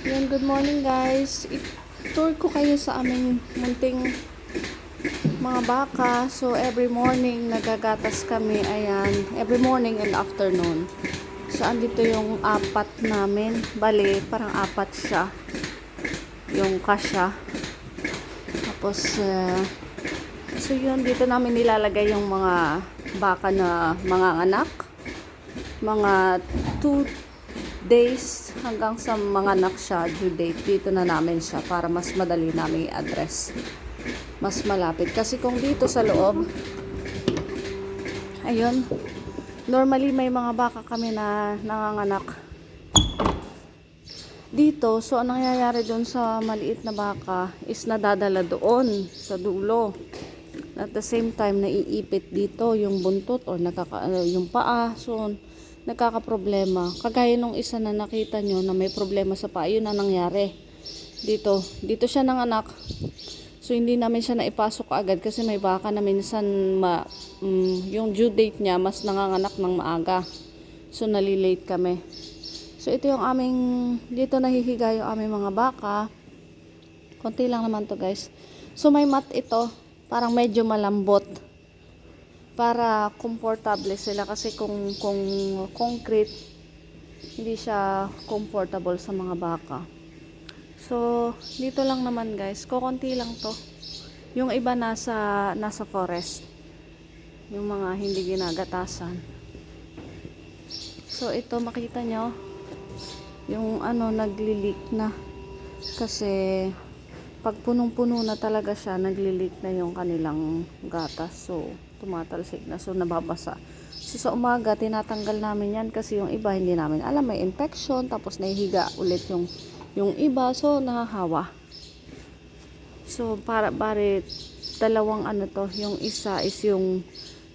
Yan, good morning guys. I-tour ko kayo sa aming munting mga baka. So, every morning nagagatas kami. Ayan, every morning and afternoon. So, andito yung apat namin. Bale, parang apat siya. Yung kasya. Tapos, so yun, dito namin nilalagay yung mga baka na mga anak. Mga 2 days hanggang sa mga anak siya due date, dito na namin siya para mas madali namin i-address, mas malapit. Kasi kung dito sa loob, ayun, normally may mga baka kami na nanganganak dito. So ang nangyayari doon sa maliit na baka is nadadala doon sa dulo. At the same time, naiipit dito yung buntot or yung paa. So nagkakaproblema. Kagaya nung isa na nakita nyo na may problema sa paa, yun na nangyari. Dito siya nanganak. So hindi namin siya naipasok agad kasi may baka na minsan yung due date niya mas nanganganak ng maaga. So nalilate kami. So ito yung dito nahihiga yung aming mga baka. Konti lang naman to guys. So may mat ito, parang medyo malambot, para komportable sila kasi kung concrete, hindi siya comfortable sa mga baka. So dito lang naman guys, kukunti lang to. Yung iba nasa forest, yung mga hindi ginagatasan. So ito makita nyo yung nagli-leak na kasi pag punong-puno na talaga siya, nagli-leak na yung kanilang gatas. So tumatalsik na, so nababasa. So sa umaga tinatanggal namin yan kasi yung iba hindi namin alam may infection, tapos nahihiga ulit yung iba, so nahahawa. So bari dalawang to, yung isa is yung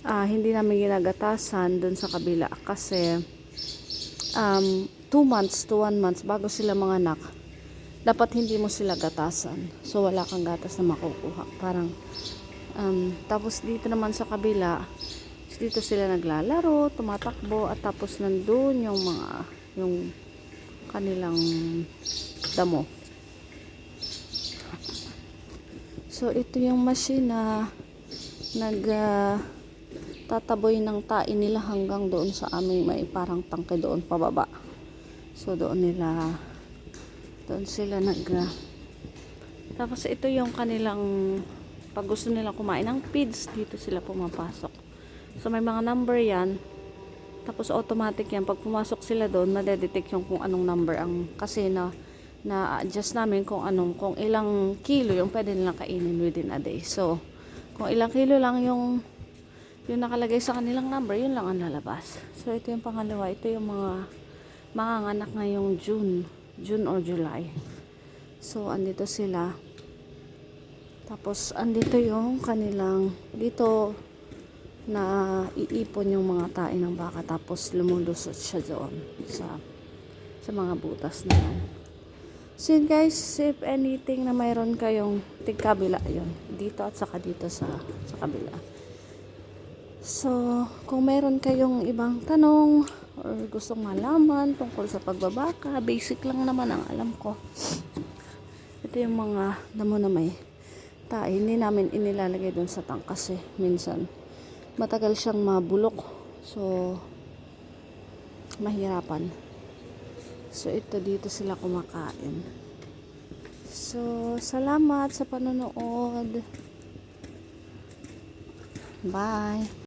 hindi namin ginagatasan dun sa kabila kasi 2 months to 1 month bago sila manganak, dapat hindi mo sila gatasan. So wala kang gatas na makukuha. Parang tapos dito naman sa kabila, dito sila naglalaro, tumatakbo, at tapos nandun yung kanilang damo. So ito yung machine na tataboy ng tae nila hanggang doon sa aming may parang tangke doon pababa. So doon sila tapos ito yung kanilang, pag gusto nila kumain ng feeds, dito sila pumapasok. So may mga number yan, tapos automatic yan, pag pumasok sila doon madedetect yung kung anong number kasi na-adjust namin kung ilang kilo yung pwede nilang kainin within a day. So kung ilang kilo lang yung nakalagay sa kanilang number, yun lang ang lalabas. So ito yung pangalawa, ito yung mga manganganak ngayong June or July. So andito sila. Tapos andito yung kanilang, dito na iipon yung mga tae ng baka, tapos lumulusot siya doon sa mga butas na yan. So yun guys, if anything na mayroon kayong tigkabila, yun dito at saka dito sa kabila. So kung mayroon kayong ibang tanong or gustong malaman tungkol sa pagbabaka, basic lang naman ang alam ko. Ito yung mga damo na may tae, hindi namin inilalagay doon sa tank kasi minsan matagal siyang mabulok, so mahirapan. So ito, dito sila kumakain. So salamat sa panonood. Bye.